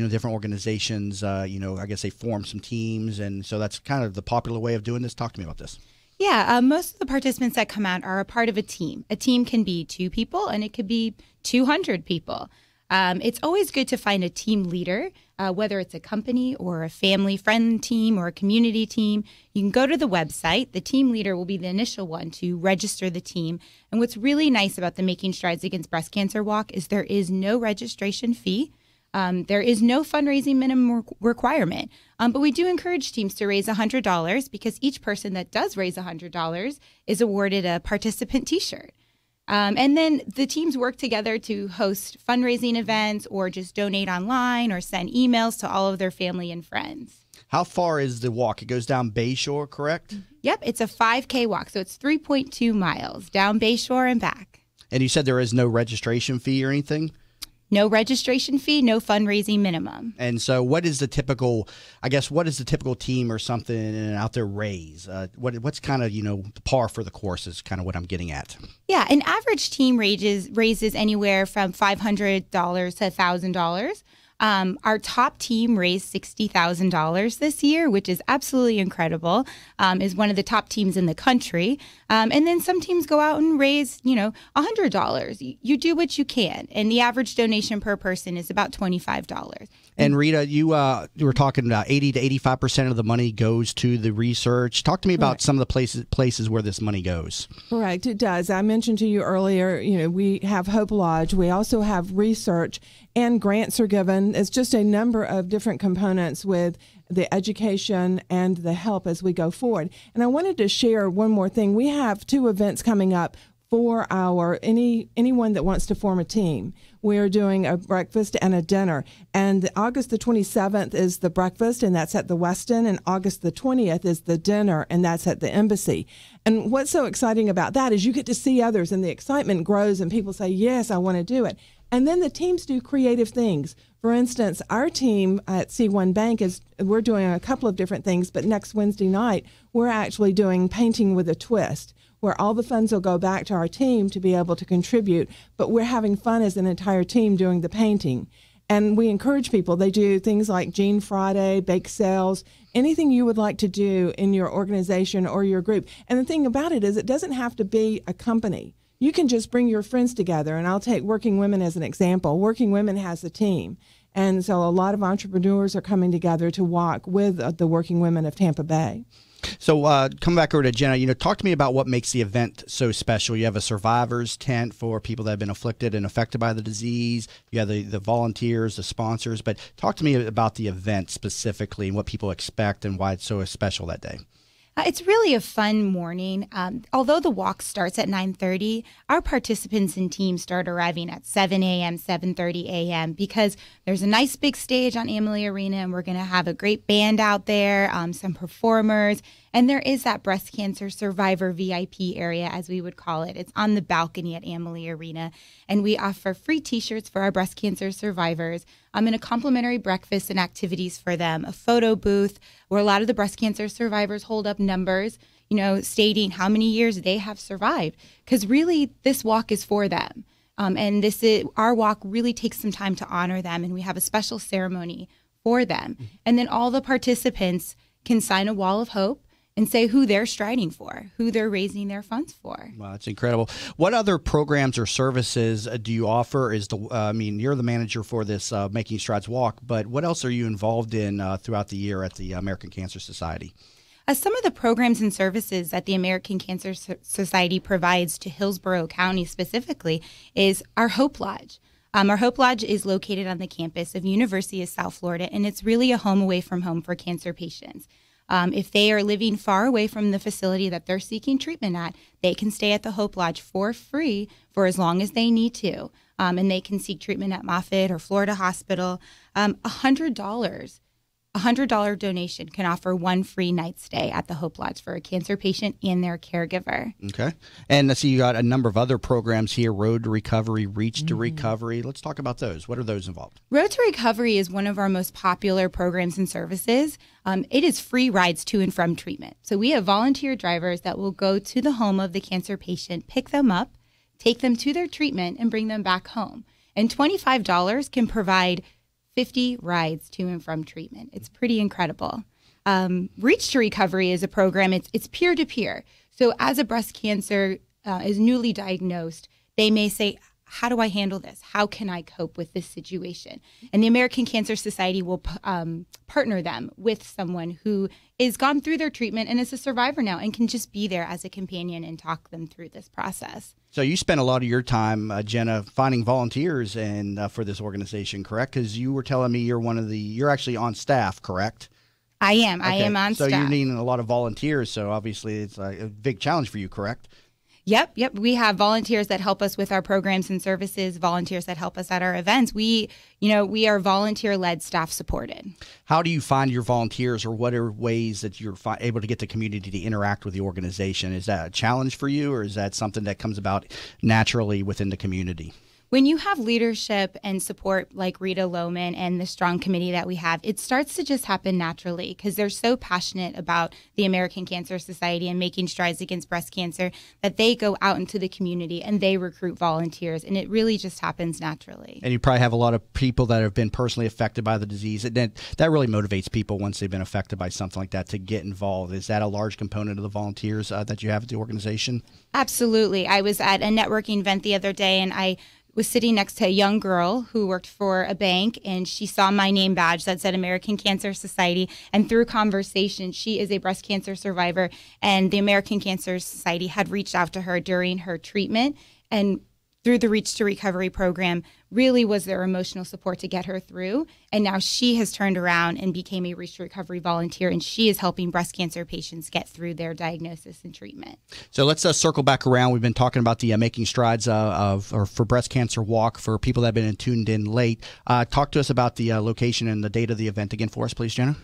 different organizations, I guess they form some teams, and so that's kind of the popular way of doing this. Talk to me about this. Yeah, most of the participants that come out are a part of a team. A team can be 2 people, and it could be 200 people. It's always good to find a team leader, whether it's a company or a family friend team or a community team. You can go to the website. The team leader will be the initial one to register the team. And what's really nice about the Making Strides Against Breast Cancer Walk is there is no registration fee. There is no fundraising minimum requirement. But we do encourage teams to raise $100 because each person that does raise $100 is awarded a participant T-shirt. And then the teams work together to host fundraising events or just donate online or send emails to all of their family and friends. How far is the walk? It goes down Bayshore, correct? Yep, it's a 5K walk, so it's 3.2 miles down Bayshore and back. And you said there is no registration fee or anything? No registration fee, no fundraising minimum. And so what is the typical team or something out there raise? What's kind of, the par for the course is kind of what I'm getting at. Yeah, an average team raises anywhere from $500 to $1,000. Our top team raised $60,000 this year, which is absolutely incredible, is one of the top teams in the country. And then some teams go out and raise, $100. You do what you can. And the average donation per person is about $25. And Rita, you were talking about 80 to 85% of the money goes to the research. Talk to me about some of the places where this money goes. Correct, it does. I mentioned to you earlier, we have Hope Lodge. We also have research, and grants are given. It's just a number of different components with the education and the help as we go forward. And I wanted to share one more thing. We have 2 events coming up for anyone that wants to form a team. We're doing a breakfast and a dinner. And August the 27th is the breakfast, and that's at the Westin. And August the 20th is the dinner, and that's at the Embassy. And what's so exciting about that is you get to see others, and the excitement grows, and people say, yes, I want to do it. And then the teams do creative things. For instance, our team at C1 Bank we're doing a couple of different things, but next Wednesday night, we're actually doing Painting with a Twist, where all the funds will go back to our team to be able to contribute, but we're having fun as an entire team doing the painting. And we encourage people. They do things like Jean Friday, bake sales, anything you would like to do in your organization or your group. And the thing about it is it doesn't have to be a company. You can just bring your friends together, and I'll take Working Women as an example. Working Women has a team, And so a lot of entrepreneurs are coming together to walk with the working women of Tampa Bay. So come back over to Jenna. Talk to me about what makes the event so special. You have a survivors tent for people that have been afflicted and affected by the disease. You have the volunteers, the sponsors. But talk to me about the event specifically and what people expect and why it's so special that day. It's really a fun morning. Although the walk starts at 9:30, our participants and teams start arriving at 7 a.m., 7:30 a.m. because there's a nice big stage on Amalie Arena, and we're going to have a great band out there, some performers, and there is that breast cancer survivor VIP area, as we would call it. It's on the balcony at Amalie Arena, and we offer free T-shirts for our breast cancer survivors, and a complimentary breakfast and activities for them, a photo booth where a lot of the breast cancer survivors hold up numbers, stating how many years they have survived. Because really, this walk is for them. And our walk really takes some time to honor them, and we have a special ceremony for them. And then all the participants can sign a wall of hope and say who they're striding for, who they're raising their funds for. Wow, that's incredible. What other programs or services do you offer? You're the manager for this Making Strides Walk, but what else are you involved in throughout the year at the American Cancer Society? Some of the programs and services that the American Cancer Society provides to Hillsborough County specifically is our Hope Lodge. Our Hope Lodge is located on the campus of University of South Florida, and it's really a home away from home for cancer patients. If they are living far away from the facility that they're seeking treatment at, they can stay at the Hope Lodge for free for as long as they need to. And they can seek treatment at Moffitt or Florida Hospital. $100 donation can offer one free night stay at the Hope Lodge for a cancer patient and their caregiver. Okay. And let's see, you got a number of other programs here, Road to Recovery, Reach to Recovery. Let's talk about those. What are those involved? Road to Recovery is one of our most popular programs and services. It is free rides to and from treatment. So we have volunteer drivers that will go to the home of the cancer patient, pick them up, take them to their treatment, and bring them back home. And $25 can provide 50 rides to and from treatment. It's pretty incredible. Reach to Recovery is a program. It's peer-to-peer. So as a breast cancer is newly diagnosed, they may say, how do I handle this? How can I cope with this situation? And the American Cancer Society will partner them with someone who is gone through their treatment and is a survivor now and can just be there as a companion and talk them through this process. So you spent a lot of your time, Jenna, finding volunteers and for this organization, correct? Because you were telling me you're actually on staff, correct? I am. Okay. I am on staff. So you're needing a lot of volunteers. So obviously it's a big challenge for you, correct? Yep. We have volunteers that help us with our programs and services, volunteers that help us at our events. We are volunteer-led, staff-supported. How do you find your volunteers, or what are ways that you're able to get the community to interact with the organization? Is that a challenge for you, or is that something that comes about naturally within the community? When you have leadership and support like Rita Lohman and the strong committee that we have, it starts to just happen naturally because they're so passionate about the American Cancer Society and making strides against breast cancer that they go out into the community and they recruit volunteers, and it really just happens naturally. And you probably have a lot of people that have been personally affected by the disease. And that really motivates people once they've been affected by something like that to get involved. Is that a large component of the volunteers that you have at the organization? Absolutely. I was at a networking event the other day, and I was sitting next to a young girl who worked for a bank, and she saw my name badge that said American Cancer Society. And through conversation, she is a breast cancer survivor, and the American Cancer Society had reached out to her during her treatment, and through the Reach to Recovery program really was their emotional support to get her through. And now she has turned around and became a Reach to Recovery volunteer, and she is helping breast cancer patients get through their diagnosis and treatment. So let's circle back around. We've been talking about the Making Strides for Breast Cancer Walk for people that have been tuned in late. Talk to us about the location and the date of the event again for us, please, Jenna.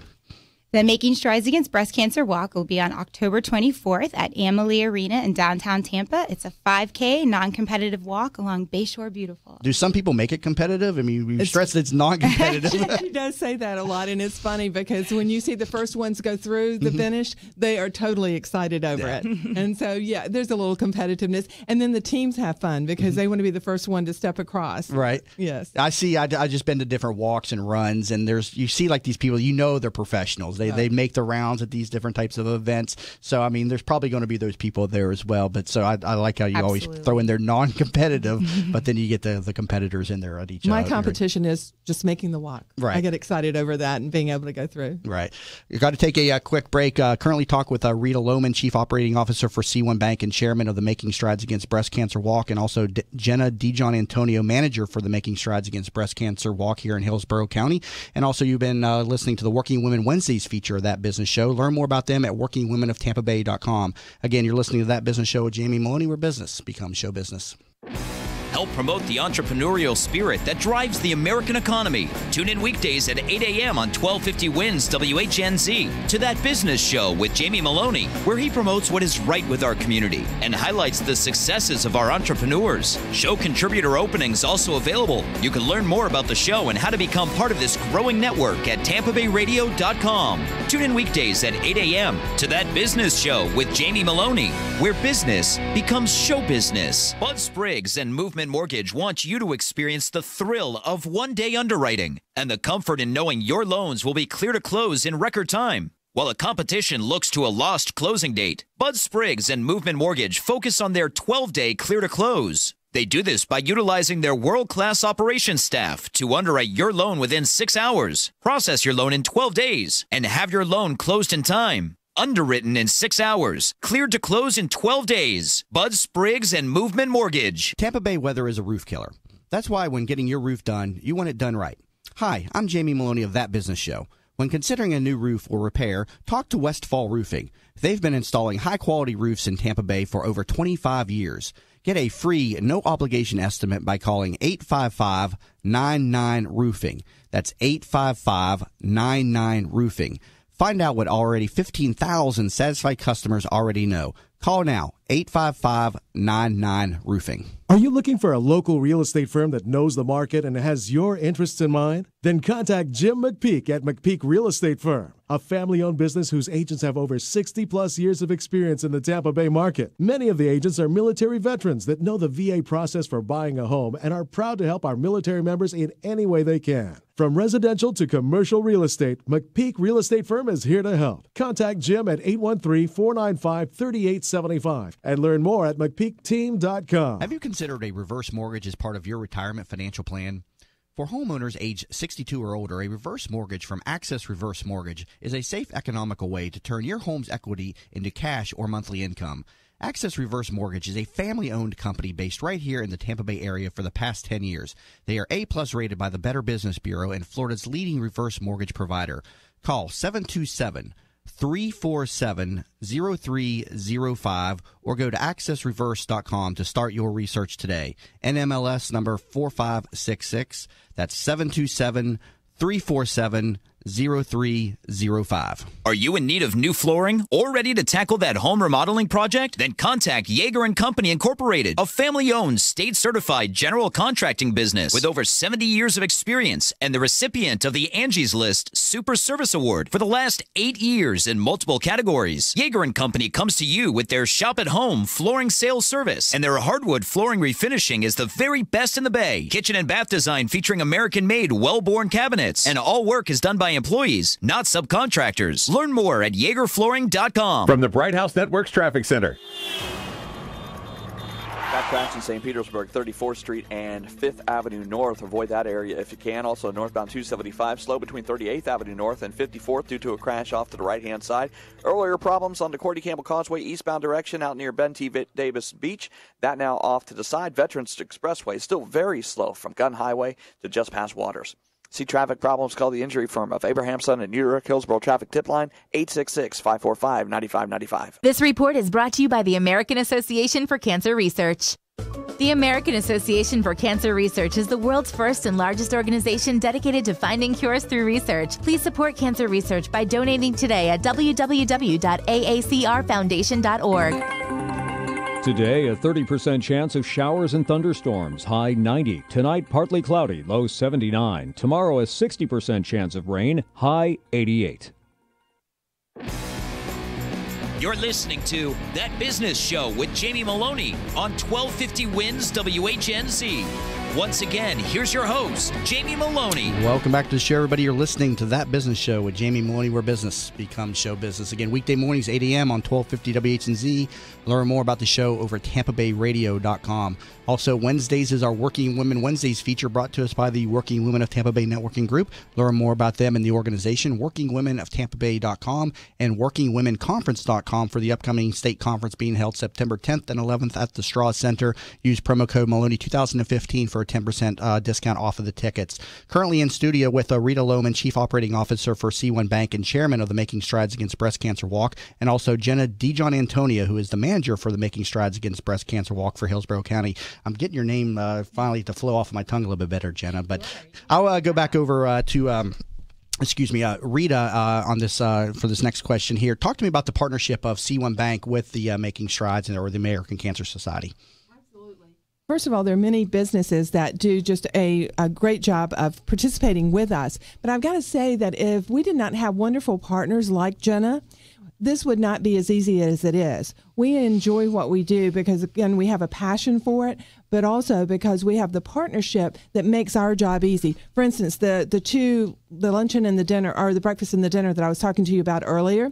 The Making Strides Against Breast Cancer Walk will be on October 24th at Amalie Arena in downtown Tampa. It's a 5K non-competitive walk along Bayshore Beautiful. Do some people make it competitive? I mean, we stress that it's non-competitive. She does say that a lot, and it's funny because when you see the first ones go through the finish, they are totally excited over it. And so, yeah, there's a little competitiveness. And then the teams have fun because they want to be the first one to step across. Right. Yes. I just been to different walks and runs, and you see like these people, they're professionals. They make the rounds at these different types of events. So, I mean, there's probably going to be those people there as well. But so I like how you always throw in there non-competitive, but then you get the competitors in there at each. My competition is just making the walk. Right. I get excited over that and being able to go through. Right. You got to take a quick break. Currently talk with Rita Lohman, Chief Operating Officer for C1 Bank and Chairman of the Making Strides Against Breast Cancer Walk, and also jenna.digiannantonio, Manager for the Making Strides Against Breast Cancer Walk here in Hillsborough County. And also you've been listening to the Working Women Wednesdays feature of That Business Show. Learn more about them at workingwomenoftampabay.com. Again, you're listening to That Business Show with Jamie Maloney, where business becomes show business. Help promote the entrepreneurial spirit that drives the American economy. Tune in weekdays at 8 a.m. on 1250 WINS WHNZ to That Business Show with Jamie Maloney, where he promotes what is right with our community and highlights the successes of our entrepreneurs. Show contributor openings also available. You can learn more about the show and how to become part of this growing network at tampabayradio.com. Tune in weekdays at 8 a.m. to That Business Show with Jamie Maloney, where business becomes show business. Bud Spriggs and Movement Mortgage wants you to experience the thrill of one-day underwriting and the comfort in knowing your loans will be clear to close in record time. While the competition looks to a lost closing date, Bud Spriggs and Movement Mortgage focus on their 12-day clear to close. They do this by utilizing their world-class operations staff to underwrite your loan within 6 hours, process your loan in 12 days, and have your loan closed in time. Underwritten in 6 hours, cleared to close in 12 days. Bud Spriggs and Movement Mortgage. Tampa Bay weather is a roof killer. That's why when getting your roof done, you want it done right. Hi, I'm Jamie Maloney of That Business Show. When considering a new roof or repair, talk to Westfall Roofing. They've been installing high-quality roofs in Tampa Bay for over 25 years. Get a free, no-obligation estimate by calling 855-99-ROOFING. That's 855-99-ROOFING. Find out what already 15,000 satisfied customers already know. Call now, 855-99-ROOFING. Are you looking for a local real estate firm that knows the market and has your interests in mind? Then contact Jim McPeak at McPeak Real Estate Firm, a family-owned business whose agents have over 60-plus years of experience in the Tampa Bay market. Many of the agents are military veterans that know the VA process for buying a home and are proud to help our military members in any way they can. From residential to commercial real estate, McPeak Real Estate Firm is here to help. Contact Jim at 813-495-3875 and learn more at McPeakTeam.com. Have you considered a reverse mortgage as part of your retirement financial plan? For homeowners age 62 or older, a reverse mortgage from Access Reverse Mortgage is a safe, economical way to turn your home's equity into cash or monthly income. Access Reverse Mortgage is a family-owned company based right here in the Tampa Bay area for the past 10 years. They are A-plus rated by the Better Business Bureau and Florida's leading reverse mortgage provider. Call 727-347-0305 or go to accessreverse.com to start your research today. NMLS number 4566. That's 727-347-0305. Are you in need of new flooring or ready to tackle that home remodeling project? Then contact Yeager & Company Incorporated, a family-owned, state-certified general contracting business with over 70 years of experience and the recipient of the Angie's List Super Service Award for the last 8 years in multiple categories. Yeager & Company comes to you with their shop-at-home flooring sales service, and their hardwood flooring refinishing is the very best in the Bay. Kitchen and bath design featuring American-made, well-born cabinets, and all work is done by employees, not subcontractors. Learn more at YeagerFlooring.com. From the Bright House Networks Traffic Center. Got crash in St. Petersburg, 34th Street and 5th Avenue North. Avoid that area if you can. Also, northbound 275, slow between 38th Avenue North and 54th due to a crash off to the right-hand side. Earlier problems on the Courtney Campbell Causeway eastbound direction out near Ben T. Davis Beach. That now off to the side. Veterans Expressway still very slow from Gun Highway to just past Waters. See traffic problems, call the injury firm of Abrahamson and New York Hillsborough Traffic Tip Line, 866-545-9595. This report is brought to you by the American Association for Cancer Research. The American Association for Cancer Research is the world's first and largest organization dedicated to finding cures through research. Please support cancer research by donating today at www.aacrfoundation.org. Today, a 30% chance of showers and thunderstorms, high 90. Tonight, partly cloudy, low 79. Tomorrow, a 60% chance of rain, high 88. You're listening to That Business Show with Jamie Maloney on 1250 WINS WHNZ. Once again, here's your host, Jamie Maloney. Welcome back to the show, everybody. You're listening to That Business Show with Jamie Maloney, where business becomes show business. Again, weekday mornings, 8 a.m. on 1250 WHNZ. Learn more about the show over at TampaBayRadio.com. Also, Wednesdays is our Working Women Wednesdays feature brought to us by the Working Women of Tampa Bay Networking Group. Learn more about them and the organization, WorkingWomenOfTampaBay.com and WorkingWomenConference.com for the upcoming state conference being held September 10th and 11th at the Straw Center. Use promo code Maloney 2015 for a 10% discount off of the tickets. Currently in studio with Rita Lohman, Chief Operating Officer for C1 Bank and Chairman of the Making Strides Against Breast Cancer Walk, and also jenna.digiannantonio, who is the manager for the Making Strides Against Breast Cancer Walk for Hillsborough County. I'm getting your name finally to flow off of my tongue a little bit better, Jenna, but I'll go back over to Rita, on this for this next question here. Talk to me about the partnership of C1 Bank with the Making Strides or the American Cancer Society. First of all, there are many businesses that do just a great job of participating with us. But I've got to say that if we did not have wonderful partners like Jenna, this would not be as easy as it is. We enjoy what we do because, again, we have a passion for it, but also because we have the partnership that makes our job easy. For instance, the luncheon and the dinner, or the breakfast and the dinner that I was talking to you about earlier,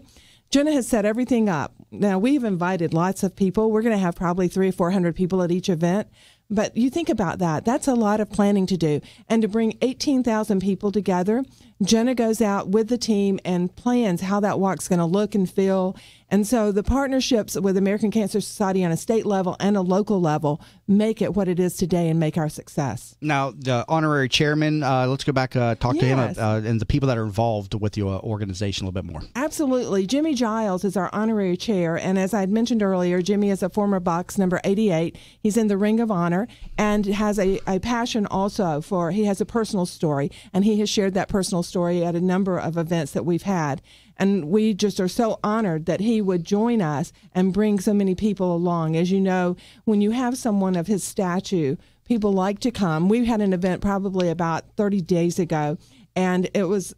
Jenna has set everything up. Now, we've invited lots of people. We're going to have probably 300 or 400 people at each event. But you think about that. That's a lot of planning to do. And to bring 18,000 people together, Jenna goes out with the team and plans how that walk's going to look and feel. And so the partnerships with American Cancer Society on a state level and a local level make it what it is today and make our success. Now, the honorary chairman, let's go back, talk to him and the people that are involved with your organization a little bit more. Absolutely. Jimmy Giles is our honorary chair. And as I had mentioned earlier, Jimmy is a former box number 88. He's in the Ring of Honor and has a passion also for, he has a personal story, and he has shared that personal story at a number of events that we've had. And we just are so honored that he would join us and bring so many people along. As you know, when you have someone of his stature, people like to come. We had an event probably about 30 days ago, and it was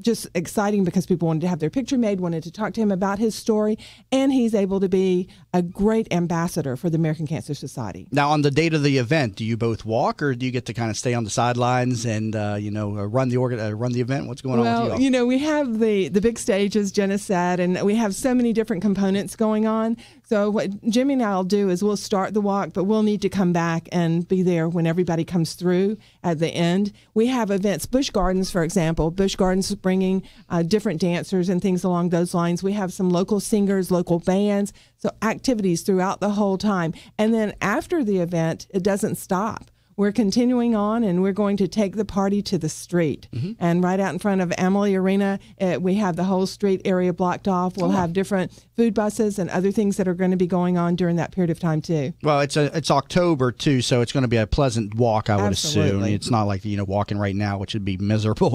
just exciting because people wanted to have their picture made, wanted to talk to him about his story, and he's able to be a great ambassador for the American Cancer Society. Now, on the date of the event, do you both walk, or do you get to kind of stay on the sidelines and run the event? What's going on with you all? You know, we have the big stage, as Jenna said, and we have so many different components going on. So what Jimmy and I will do is we'll start the walk, but we'll need to come back and be there when everybody comes through at the end. We have events, Busch Gardens, for example. Busch Gardens is bringing different dancers and things along those lines. We have some local singers, local bands, so activities throughout the whole time. And then after the event, it doesn't stop. We're continuing on, and we're going to take the party to the street. Mm-hmm. And right out in front of Amalie Arena, we have the whole street area blocked off. We'll have different food buses and other things that are going to be going on during that period of time, too. Well, it's October, too, so it's going to be a pleasant walk, I would assume. It's not like, walking right now, which would be miserable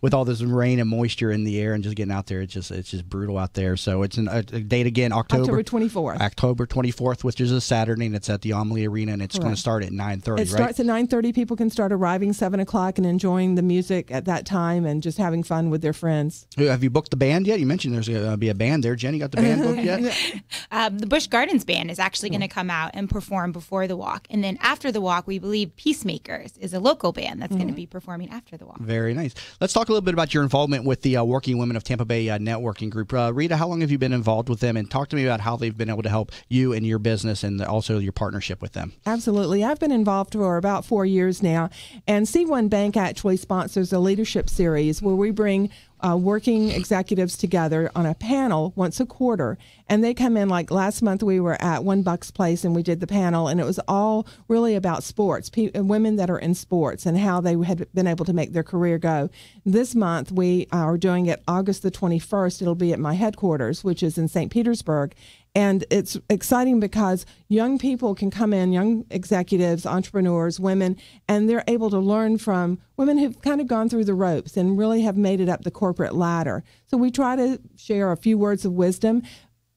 with all this rain and moisture in the air and just getting out there. It's just brutal out there. So it's a date again, October 24th. October 24th, which is a Saturday, and it's at the Amalie Arena, and it's going to start at 9:30, right? It starts at 9:30. People can start arriving 7 o'clock and enjoying the music at that time and just having fun with their friends. Have you booked the band yet? You mentioned there's going to be a band there. Jenny, got the band booked yet? The Busch Gardens band is actually going to come out and perform before the walk. And then after the walk, we believe Peacemakers is a local band that's going to be performing after the walk. Very nice. Let's talk a little bit about your involvement with the Working Women of Tampa Bay Networking Group. Rita, how long have you been involved with them? And talk to me about how they've been able to help you and your business and also your partnership with them. Absolutely. I've been involved for about 4 years now. And C1 Bank actually sponsors a leadership series where we bring working executives together on a panel once a quarter. And they come in, like last month we were at One Bucks Place and we did the panel, and it was all really about sports, women that are in sports and how they had been able to make their career go. This month we are doing it August the 21st. It'll be at my headquarters, which is in St. Petersburg. And it's exciting because young people can come in, young executives, entrepreneurs, women, and they're able to learn from women who've kind of gone through the ropes and really have made it up the corporate ladder. So we try to share a few words of wisdom.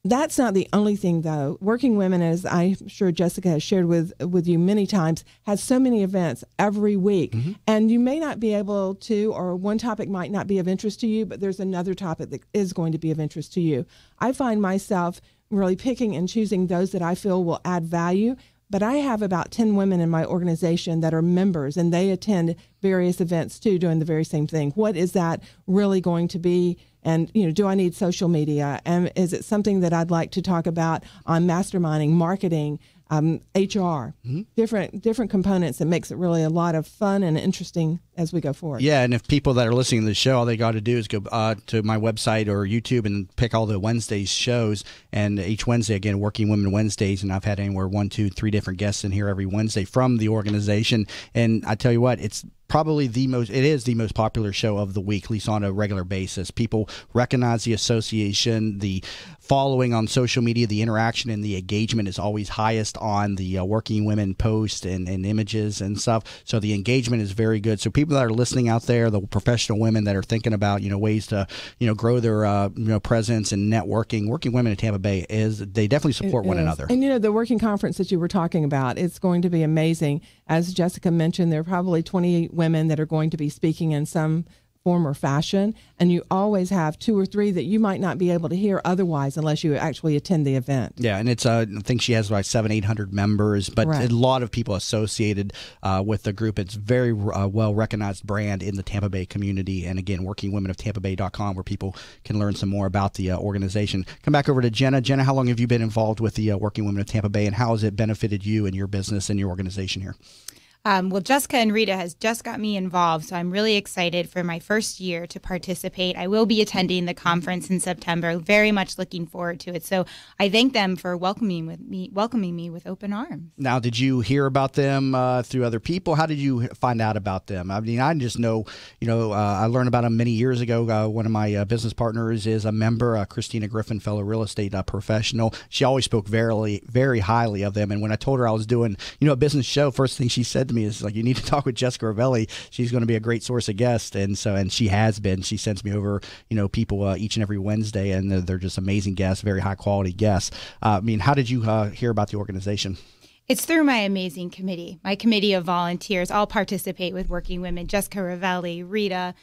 That's not the only thing, though. Working Women, as I'm sure Jessica has shared with you many times, has so many events every week. Mm-hmm. And you may not be able to, or one topic might not be of interest to you, but there's another topic that is going to be of interest to you. I find myself really picking and choosing those that I feel will add value but I have about 10 women in my organization that are members, and they attend various events too, doing the very same thing. What is that really going to be? And, do I need social media? And is it something that I'd like to talk about on masterminding, marketing, HR, different components that makes it really a lot of fun and interesting as we go forward. Yeah, and if people that are listening to the show, all they got to do is go to my website or YouTube and pick all the Wednesdays shows. And each Wednesday, again, Working Women Wednesdays, and I've had anywhere 1, 2, 3 different guests in here every Wednesday from the organization. And I tell you what, it's probably the most popular show of the week, at least on a regular basis. People recognize the association, the following on social media, the interaction and the engagement is always highest on the Working Women posts and images and stuff. So the engagement is very good. So people that are listening out there, the professional women that are thinking about ways to grow their presence and networking, Working Women in Tampa Bay they definitely support one another. And the working conference that you were talking about, it's going to be amazing. As Jessica mentioned, there are probably 20 women that are going to be speaking in some form or fashion, and you always have 2 or 3 that you might not be able to hear otherwise unless you actually attend the event. Yeah, and it's I think she has like 700-800 members, but a lot of people associated with the group. It's very well recognized brand in the Tampa Bay community, and again, workingwomenoftampabay.com, where people can learn some more about the organization. Come back over to Jenna. Jenna, how long have you been involved with the Working Women of Tampa Bay, and how has it benefited you and your business and your organization here? Well, Jessica and Rita has just got me involved, so I'm really excited for my first year to participate. I will be attending the conference in September. Very much looking forward to it. So I thank them for welcoming me with open arms. Now, did you hear about them through other people? How did you find out about them? I mean, I just know, I learned about them many years ago. One of my business partners is a member, Christina Griffin, fellow real estate professional. She always spoke very, very highly of them. And when I told her I was doing, a business show, first thing she said to me is like, you need to talk with Jessica Ravelli. She's going to be a great source of guests. And she has been. She sends me over, people each and every Wednesday, and they're just amazing guests, very high quality guests. I mean, how did you hear about the organization? It's through my amazing committee. My committee of volunteers all participate with Working Women. Jessica Ravelli, Rita,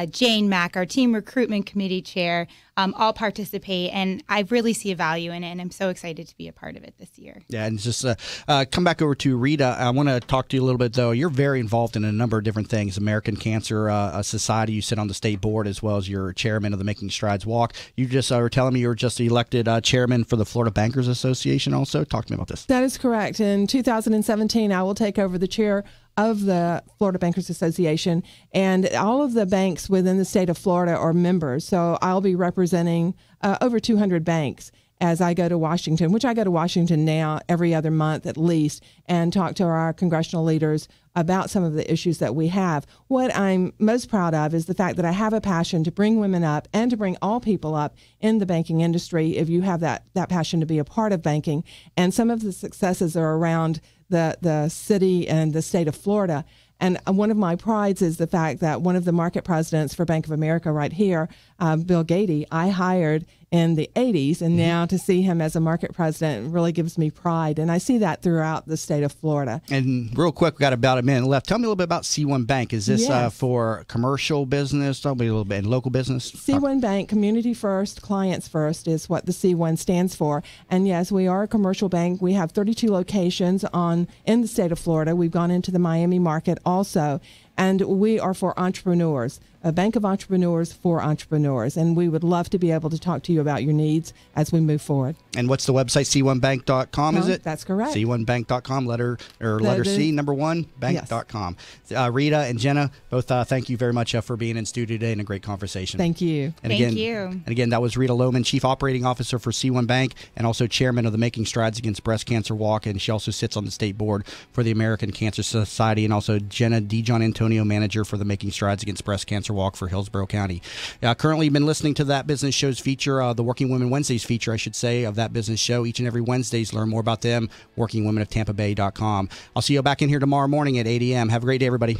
Jane Mack, our team recruitment committee chair, all participate, and I really see a value in it, and I'm so excited to be a part of it this year. Yeah, and just come back over to Rita. I want to talk to you a little bit, though. You're very involved in a number of different things. American Cancer Society, you sit on the state board, as well as you're chairman of the Making Strides Walk. You just were telling me you were just elected chairman for the Florida Bankers Association also. Talk to me about this. That is correct. In 2017, I will take over the chair of the Florida Bankers Association, and all of the banks within the state of Florida are members. So I'll be representing over 200 banks as I go to Washington, which I go to Washington now every other month at least, and talk to our congressional leaders about some of the issues that we have. What I'm most proud of is the fact that I have a passion to bring women up and to bring all people up in the banking industry if you have that passion to be a part of banking. And some of the successes are around the city and the state of Florida. And one of my prides is the fact that one of the market presidents for Bank of America right here, Bill Gatey, I hired in the 80s, and now to see him as a market president really gives me pride. And I see that throughout the state of Florida. And real quick, we've got about a minute left. Tell me a little bit about C1 Bank. Is this for commercial business? Tell me a little bit, and local business? C1 Bank, community first, clients first is what the C1 stands for. And yes, we are a commercial bank. We have 32 locations in the state of Florida. We've gone into the Miami market also. And we are for entrepreneurs, a bank of entrepreneurs for entrepreneurs. And we would love to be able to talk to you about your needs as we move forward. And what's the website? C1bank.com, is it? That's correct. C1bank.com, letter C, number 1, bank.com. Yes. Rita and Jenna, both thank you very much for being in studio today and a great conversation. Thank you. And again, that was Rita Lohman, Chief Operating Officer for C1 Bank and also Chairman of the Making Strides Against Breast Cancer Walk. And she also sits on the state board for the American Cancer Society, and also jenna.digiannantonio, Manager for the Making Strides Against Breast Cancer Walk for Hillsborough County. Currently, you've been listening to That Business Show's feature, the Working Women Wednesdays feature, I should say, of That Business Show. Each and every Wednesdays, learn more about them, workingwomenoftampabay.com. I'll see you back in here tomorrow morning at 8 a.m. Have a great day, everybody.